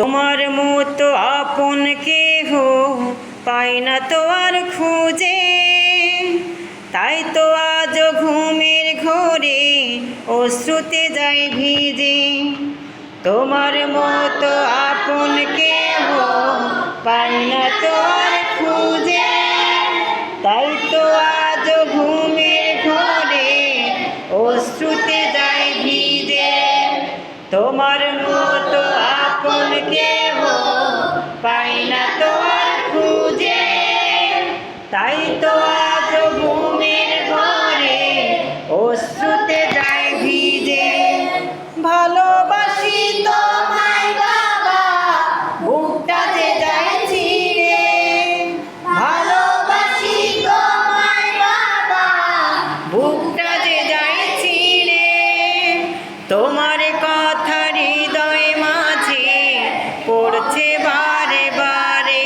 তোমার মতো আপন কেহ পাই না তো আর খুঁজে, তাই তো আজ ঘুমের ঘোরে অশ্রুতে যাই ভিজে। তোমার মতো আপন কেহ পাই না তো আর খুঁজে, তাই তো আজ ঘুমের ঘোরে অশ্রুতে যাই ভিজে। তোমার মতো আপন কেহ পাই না তো আর খুঁজে, তাই তো আজ ঘুমের ঘরে অশ্রুতে যাই ভিজে। ভালোবাসি তোমায় বাবা, বুকটা যে যায় ছিঁড়ে। ভালোবাসি তোমায় বাবা, বুকটা যে যায় ছিঁড়ে। তোমার কথা হৃদয় মাঝে পড়ছে বারে বারে।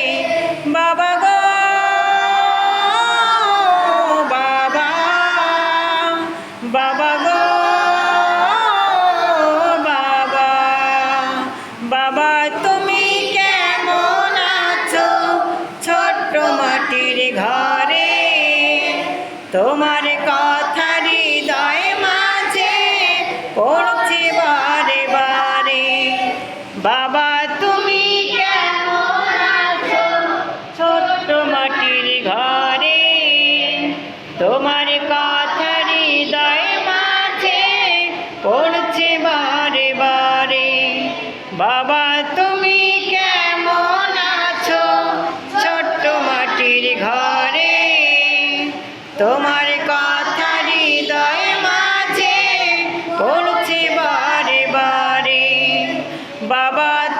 বাবা গো বাবা, বাবা গো বাবা, বাবা তুমি কেমন আছো ছোট্ট মাটির ঘরে? তোমার কথা হৃদয় মাঝে পড়ছে বারে বারে। বাবা তুমি কেমন আছো ছোট্ট মাটির ঘরে? তোমার কথা হৃদয় মাঝে পড়ছে বারে বারে। বাবা তুমি